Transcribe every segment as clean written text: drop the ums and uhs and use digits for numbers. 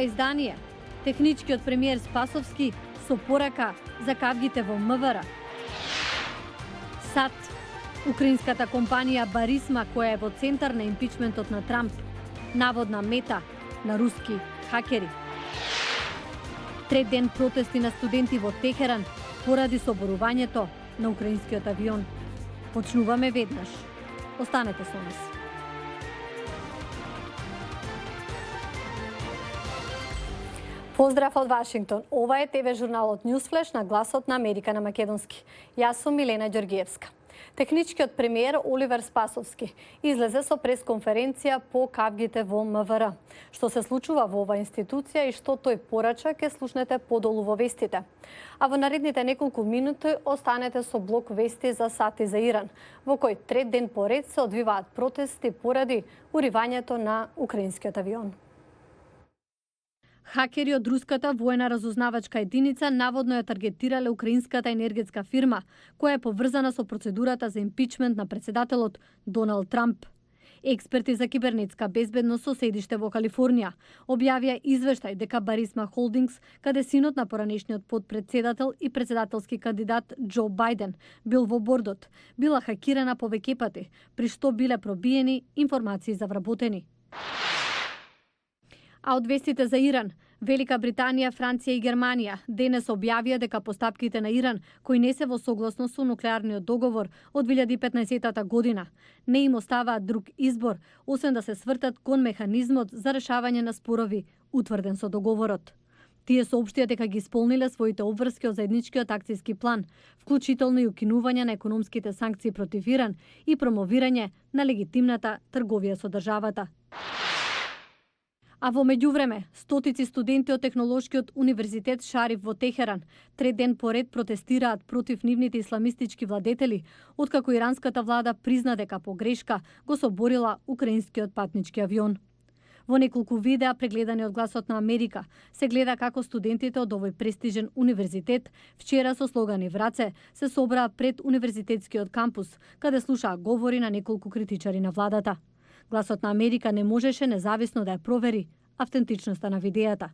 издание. Техничкиот премиер Спасовски со порака за кавгите во МВР. САД. Украинската компанија Барисма, која е во центар на импичментот на Трамп, наводна мета на руски хакери. Трет ден протести на студенти во Техеран поради соборувањето на украинскиот авион. Почнуваме веднаш. Останете со нас. Поздрав од Вашингтон. Ова е ТВ журналот Newsflash на гласот на Америка на македонски. Јас сум Милена Ѓоргиевска. Техничкиот премиер Оливер Спасовски излезе со пресконференција по кавгите во МВР. Што се случува во оваа институција и што тој порача ке слушнете подолу во вестите. А во наредните неколку минути останете со блок вести за САД и за Иран, во кој трет ден поред се одвиваат протести поради уривањето на украинскиот авион. Хакери од руската воена разузнавачка единица наводно ја таргетирале украинската енергетска фирма, која е поврзана со процедурата за импичмент на председателот Доналд Трамп. Експерти за кибернетска безбедност со седиште во Калифорнија објавија извештај дека Барисма Холдингс, каде синот на поранешниот подпредседател и председателски кандидат Џо Бајден бил во бордот, била хакирана повеќе пати, при што биле пробиени информации за вработени. А од вестите за Иран, Велика Британија, Франција и Германија денес објавија дека постапките на Иран, кои не се во согласност со нуклеарниот договор од 2015 година, не им оставаат друг избор, освен да се свртат кон механизмот за решавање на спорови, утврден со договорот. Тие соопштија дека ги исполниле своите обврски од заедничкиот акцијски план, вклучително и укинување на економските санкции против Иран и промовирање на легитимната трговија со државата. А во меѓувреме, стотици студенти од Технолошкиот универзитет Шариф во Техеран трет ден поред протестираат против нивните исламистички владетели, откако иранската влада призна дека по грешка го соборила украинскиот патнички авион. Во неколку видеа прегледани од Гласот на Америка се гледа како студентите од овој престижен универзитет вчера со слогани в раце се собраа пред универзитетскиот кампус, каде слушаа говори на неколку критичари на владата. Гласот на Америка не можеше независно да ја провери автентичноста на видеата.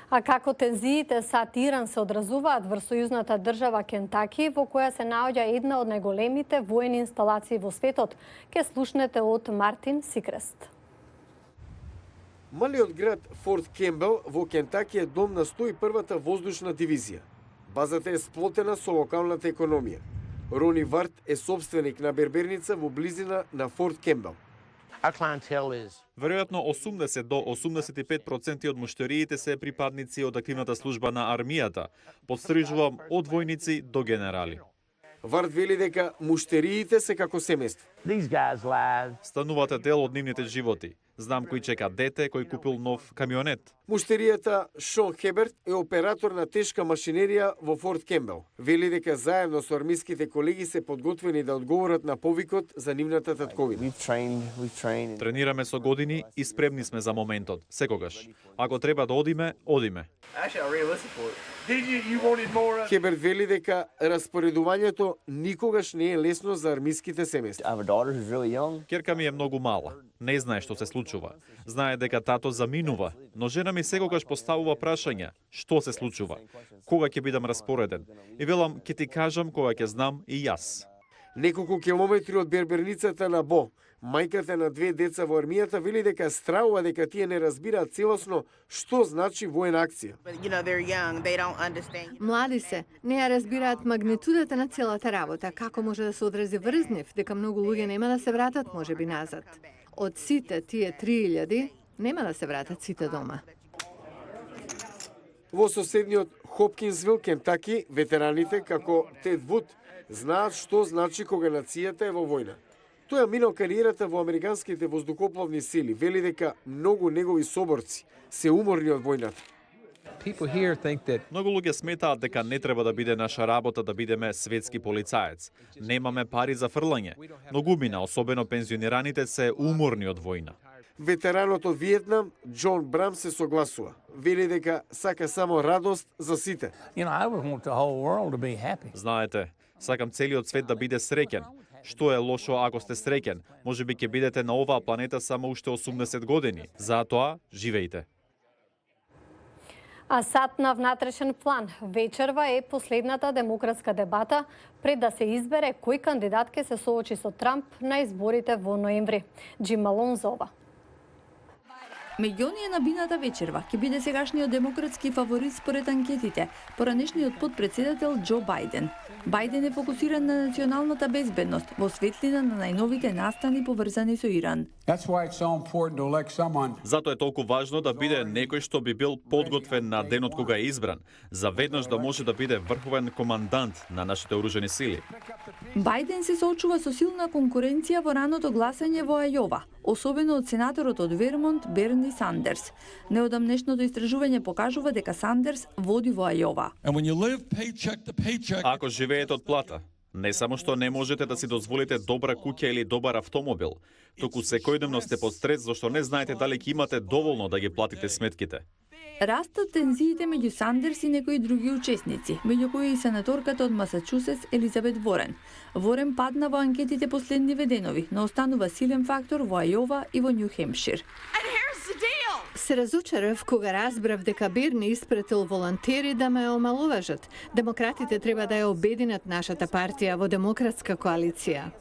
А како тензиите САД и Иран се одразуваат врз сојузната држава Кентаки, во која се наоѓа една од најголемите воени инсталации во светот, ке слушнете од Мартин Сикрест. Малиот град Форт Кембел во Кентаки е дом на 101-та воздушна дивизија. Базата е сплотена со локалната економија. Рони Варт е собственик на берберница во близина на Форт Кембел. Веројатно 80 до 85% од муштериите се припадници од активната служба на армијата. Подстрижувам од војници до генерали. Варт вели дека муштериите се како семејство. Станувате дел од нивните животи. Знам кој чека дете, кој купил нов камионет. Муштеријата Шон Хеберт е оператор на тешка машинерија во Форт Кембел. Вели дека заедно со армиските колеги се подготвени да одговорат на повикот за нивната татковина. Тренираме со години и спремни сме за моментот, секогаш. Ако треба да одиме, одиме. Хеберт вели дека распоредувањето никогаш не е лесно за армиските семејства. Ќерка ми е многу мала. Не знае што се случува. Знае дека тато заминува, но жена ми секогаш поставува прашања: што се случува? Кога ќе бидам распореден? И велам, ќе ти кажам кога ќе знам и јас. Неколку километри од берберницата на Бо, мајката на две деца во армијата вели дека страува дека тие не разбираат целосно што значи воена акција. Млади се, не ја разбираат магнитудата на целата работа, како може да се одрази врз нив, дека многу луѓе нема да се вратат можеби назад. Од сите тие 3000 нема да се вратат сите дома. Во соседниот Хопкинсвил, Кентаки, ветераните како Тед Вуд знаат што значи кога нацијата е во војна. Тој минал кариерата во американските воздухопловни сили, вели дека многу негови соборци се уморни од војната. Многу луѓе сметаат дека не треба да биде наша работа да бидеме светски полицаец. Немаме пари за фрлање, но губина, особено пензионираните, се уморни од војна. Ветеранот од Виетнам, Џон Брам, се согласува. Вели дека сака само радост за сите. Знаете, сакам целиот свет да биде среќен. Што е лошо ако сте среќен? Можеби ќе бидете на оваа планета само уште 80 години. Затоа, живејте. А сад на внатрешен план, вечерва е последната демократска дебата пред да се избере кој кандидат ќе се соочи со Трамп на изборите во ноември. Джим Малон за ова. Меѓу оние на бината вечерва ќе биде сегашниот демократски фаворит според анкетите, поранешниот подпредседател Џо Бајден. Бајден е фокусиран на националната безбедност во светлина на најновите настани поврзани со Иран. Затоа е толку важно да биде некој што би бил подготвен на денот кога е избран, за веднаш да може да биде врховен командант на нашите оружени сили. Бајден се соочува со силна конкуренција во раното гласање во Ајова, особено од сенаторот од Вермонт Берни Сандерс. Неодамнешното истражување покажува дека Сандерс води во Ајова. Ако живеете од плата, не само што не можете да си дозволите добра куќа или добар автомобил, туку секојдневно сте под стрес зашто не знаете дали ќе имате доволно да ги платите сметките. Растат тензиите меѓу Сандерс и некои други учесници, меѓу кои и сенаторката од Масачусетс Елизабет Ворен. Ворен падна во анкетите последниве денови, но останува силен фактор во Ајова и во Њу Хемпшир. Се разочарав кога разбрав дека Берни испратил волонтери да ме омаловажат. Демократите треба да ја обединат нашата партија во демократска коалиција.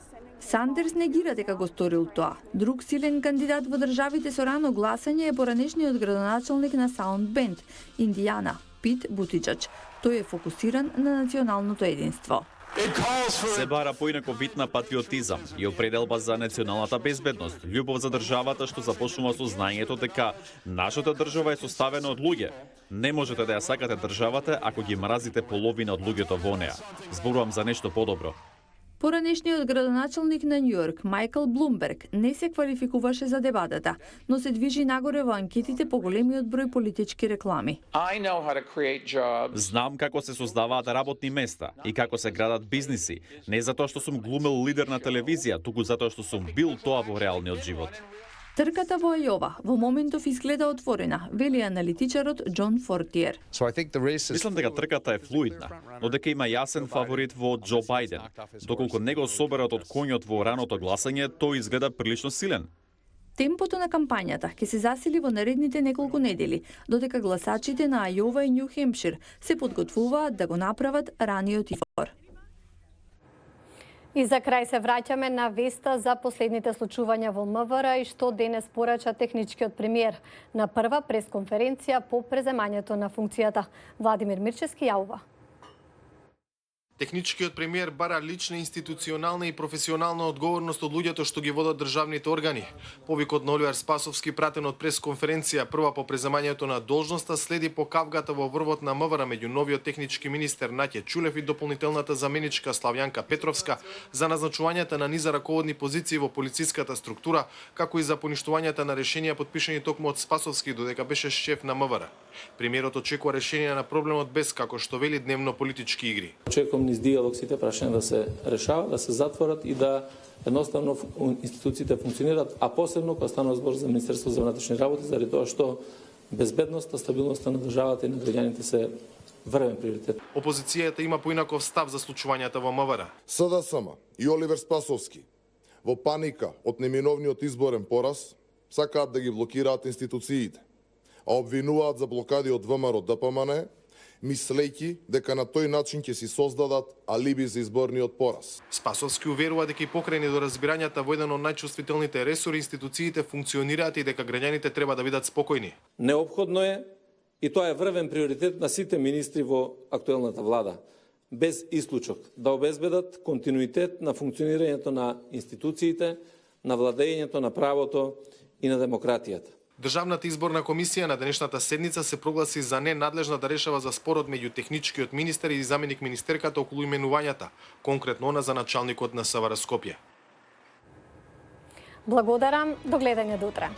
Сандерс негира дека го сторил тоа. Друг силен кандидат во државите со рано гласање е поранешниот градоначалник на Саунд Бенд, Индијана, Пит Бутиџаџ. Тој е фокусиран на националното единство. Се бара поинако битна патриотизам и определба за националната безбедност, љубов за државата што започнува со знаењето дека нашата држава е составена од луѓе. Не можете да ја сакате државата ако ги мразите половина од луѓето во неа. Зборувам за нешто подобро. Поранешниот градоначалник на Њујорк, Мајкл Блумберг, не се квалификуваше за дебатата, но се движи нагоре во анкетите по големиот број политички реклами. Знам како се создаваат работни места и како се градат бизниси, не затоа што сум глумел лидер на телевизија, туку затоа што сум бил тоа во реалниот живот. Трката во Ајова во моментов изгледа отворена, вели аналитичарот Џон Фортиер. Мислам дека трката е флуидна, но дека има јасен фаворит во Џо Бајден. Доколку не го соберат од коњот во раното гласање, тој изгледа прилично силен. Темпото на кампањата ќе се засили во наредните неколку недели, додека гласачите на Ајова и Њу Хемпшир се подготвуваат да го направат раниот избор. И за крај се враќаме на веста за последните случувања во МВР и што денес порача техничкиот премиер на прва пресконференција по преземањето на функцијата. Владимир Мирчевски јавува. Техничкиот премиер бара лична, институционална и професионална одговорност од луѓето што ги водат државните органи. Повикот на Оливер Спасовски, пратен од пресконференција прва по преземањето на должноста, следи по кавгата во врвот на МВР меѓу новиот технички министер Наќе Чулев и дополнителната заменичка Славјанка Петровска за назначувањата на низа раководни позиции во полициската структура, како и за поништувањата на решенија подпишани токму од Спасовски додека беше шеф на МВР. Премиерот очекува решение на проблемот без, како што вели, дневно политички игри. Очекувам низ диалог сите прашања да се решават, да се затворат и да едноставно институциите функционираат, а посебно кога станува збор за Министерство за внатрешни работи, заради тоа што безбедноста, стабилноста на државата и на граѓаните се врвен приоритет. Опозицијата има поинаков став за случувањата во МВР. СДСМ и Оливер Спасовски во паника од неминовниот изборен пораз сакаат да ги блокираат институциите, а обвинуваат за блокади од ВМРО ДПМН, мислејќи дека на тој начин ќе си создадат алиби за изборниот пораз. Спасовски уверува дека и покрај недоразбирањата во еден од најчувствителните ресори институциите функционираат и дека граѓаните треба да бидат спокојни. Неопходно е, и тоа е врвен приоритет на сите министри во актуелната влада, без исклучок, да обезбедат континуитет на функционирањето на институциите, на владењето на правото и на демократијата. Државната изборна комисија на денешната седница се прогласи за ненадлежна да решава за спорот меѓу техничкиот министер и заменик министерката околу именувањата, конкретно она за началникот на СВР Скопје. Благодарам, до гледање до утре.